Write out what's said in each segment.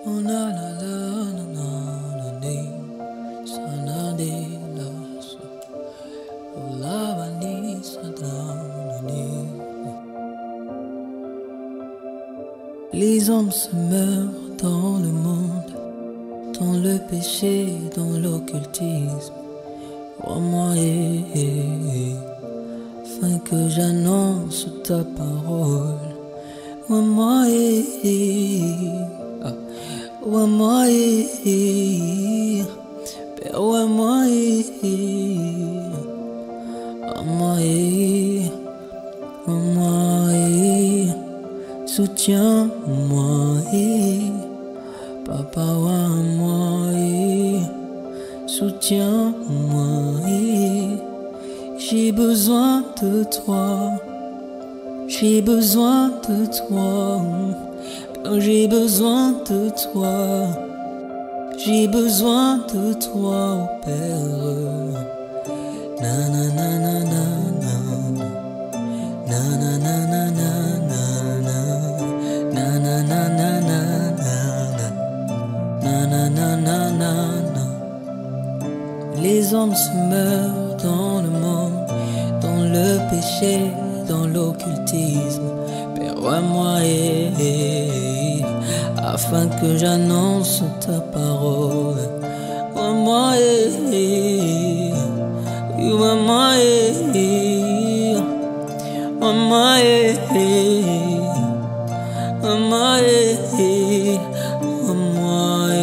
Oh na na na na na na ni sa na di la so oh la ba ni sa na na ni. Les hommes se meurent dans le monde, dans le péché, dans l'occultisme. Rends-moi afin que j'annonce ta parole. Rends-moi Rends-moi Père, rends-moi rends-moi soutiens-moi Papa, rends-moi soutiens-moi j'ai besoin de toi, j'ai besoin de toi, j'ai besoin de toi, j'ai besoin de toi, oh Père. Na na na na na na na na na na na na na na na na na na na. Les hommes se meurent dans le monde, dans le péché, dans l'occultisme. Père, rends-moi afin que j'annonce ta parole. Rends-moi rends-moi rends-moi rends-moi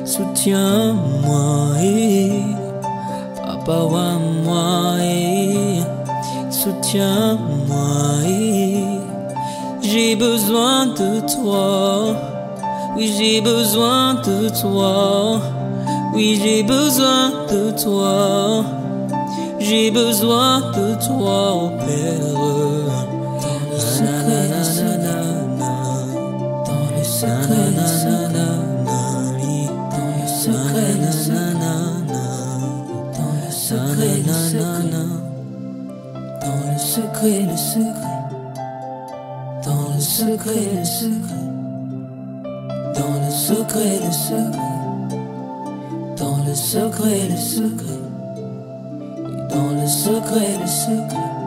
soutiens-moi Papa, rends-moi soutiens-moi j'ai besoin de toi, oui j'ai besoin de toi, oui j'ai besoin de toi, j'ai besoin de toi, oh Père. Dans le secret, le secret, dans le secret, le secret, dans le secret, le secret, dans le secret, le secret, dans le secret, le secret, dans le secret, le secret, dans le secret, le secret,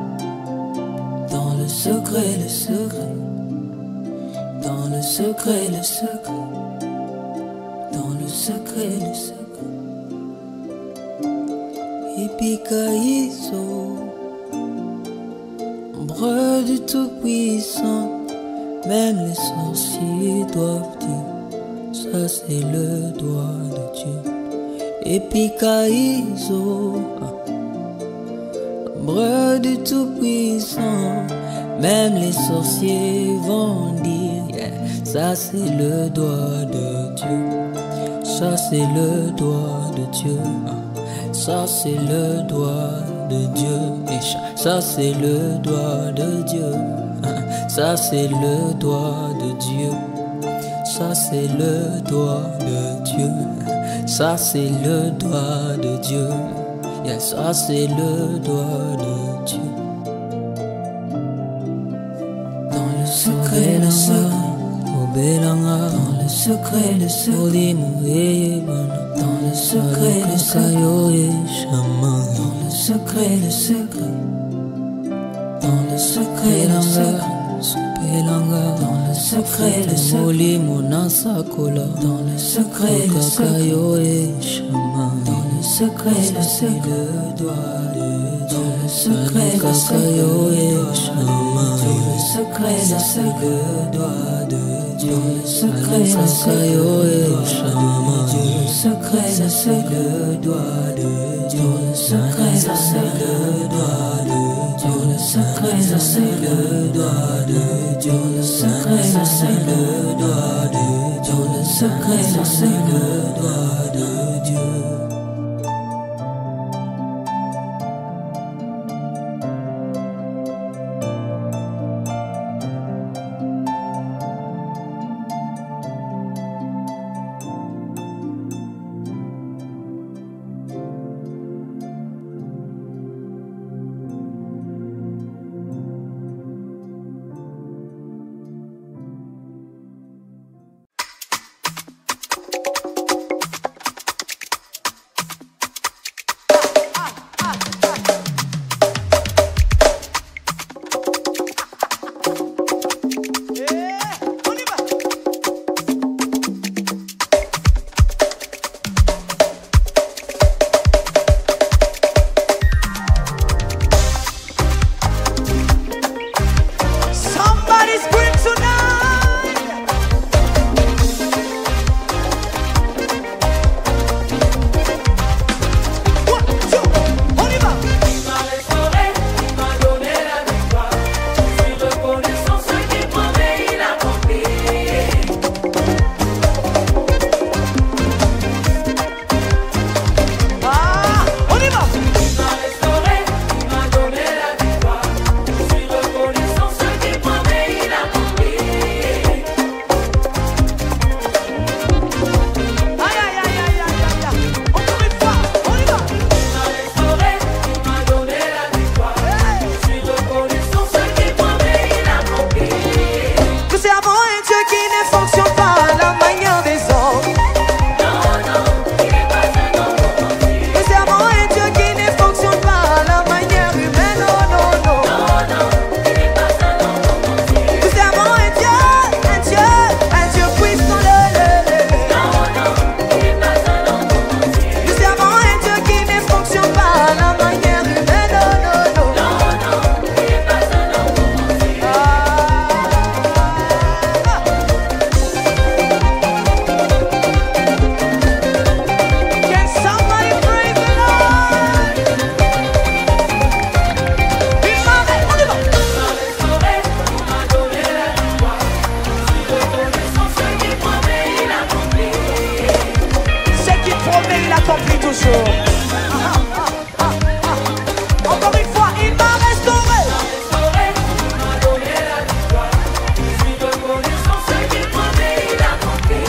dans le secret, le secret, dans le secret, le secret, dans le secret, le secret. Epikaïso, ombre du Tout-Puissant, même les sorciers doivent dire, ça c'est le doigt de Dieu. Epikaïso, ombre du Tout-Puissant, même les sorciers vont dire, yeah, ça c'est le doigt de Dieu, ça c'est le doigt de Dieu, ça c'est le doigt de Dieu, ça c'est le doigt de Dieu, ça c'est le doigt de Dieu, ça c'est le doigt de Dieu, ça c'est le doigt de Dieu, yeah, ça c'est le doigt de Dieu. Dans le secret, le secret, au Belanga, dans le secret, le secret, dans le secret, le secret, dans le secret, le secret, dans le secret, le secret, dans le secret, le secret, dans le secret, le secret, dans le secret, le secret, le doigt de Dieu, le secret, le secret, le secret, le secret, le doigt de Dieu, le secret, le secret, le secret, le secret, le doigt de Dieu, le secret, le secret, le doigt de Dieu, le secret, le secret, le doigt de Dieu, le secret, le secret, le doigt de Dieu, le secret, le secret, le doigt de Dieu. toujours. Encore une fois, il m'a restauré. Il m'a donné la victoire. Je suis reconnaissant ce qu'il promet, il a compris.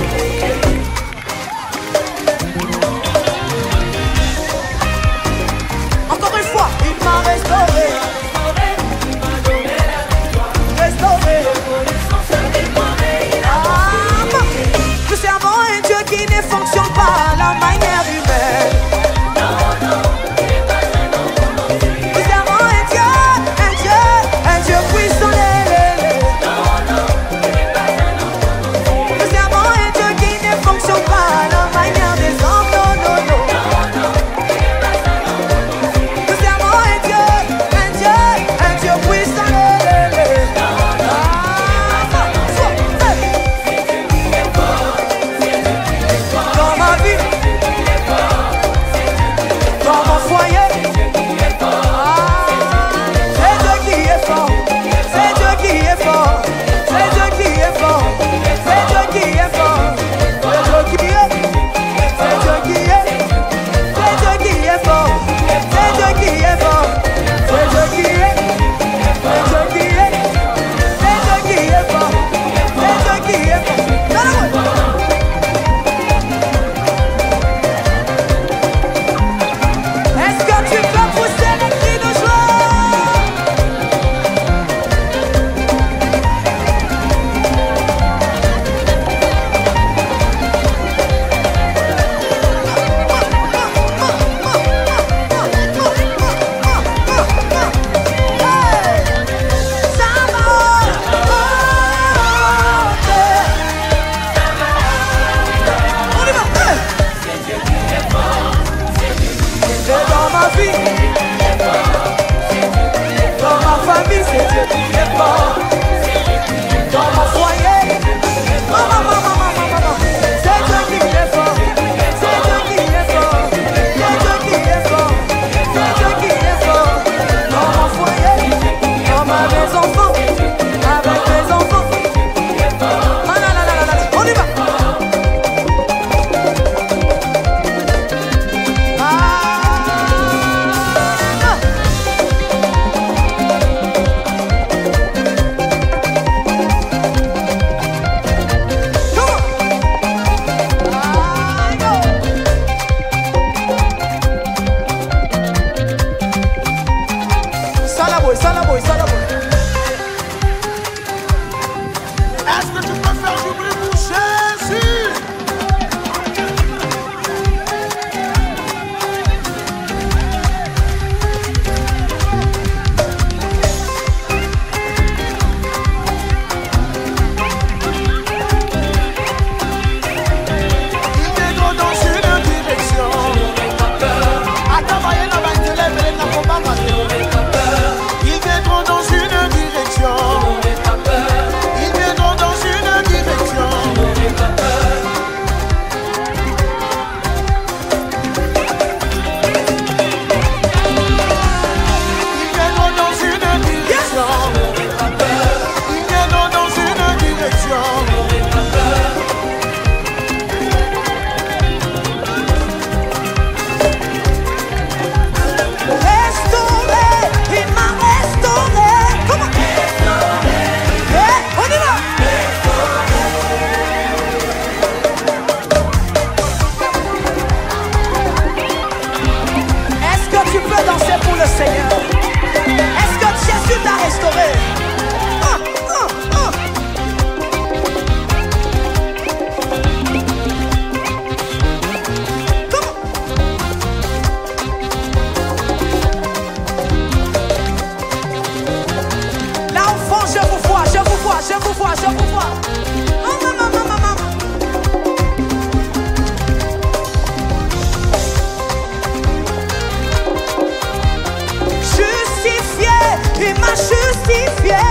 Encore une fois, il m'a restauré. Il m'a donné la victoire. Restauré. Reconnaissant ce qu'il promet, il a compris. Nous servons un Dieu qui ne fonctionne pas à la manière humaine. Nous servons un Dieu puissant. Nous servons un Dieu qui ne fonctionne pas à la manière des hommes. Non, non, non. Nous servons un Dieu puissant. Dans ma vie, dans mon foyer, c'est Dieu qui est fort, c'est Dieu qui est fort, c'est Dieu qui est fort, c'est Dieu qui est fort, c'est Dieu qui est, c'est Dieu qui est, c'est Dieu qui est fort, c'est Dieu qui est fort, c'est Dieu qui est, c'est Dieu qui est, c'est Dieu qui est fort, c'est Dieu qui est fort. Est-ce que tu peux pousser les cris de joie? C'est dans ma vie, dans ma famille, c'est Dieu qui est fort. Dans mon foyer, maman, c'est Dieu qui est fort. C'est Dieu qui est fort. C'est Dieu qui est fort. C'est Dieu qui est fort. Dans mon foyer, dans mes enfants, avec mes enfants. Ah là là là là là, on y va. Salaboy. Est-ce que tu peux faire du bruit pour Jésus? Il m'aide dans une direction. Attends, il viendront dans une direction. Ils viendront dans une direction. Ils viendront dans une direction. Ils viendront dans une direction. Restauré, il m'a restauré. Comment? On y va. Est-ce que tu peux danser pour le Seigneur? Est-ce que Jésus t'a restauré? Là au fond, je vous vois. Maman. Justifié, il m'a justifié.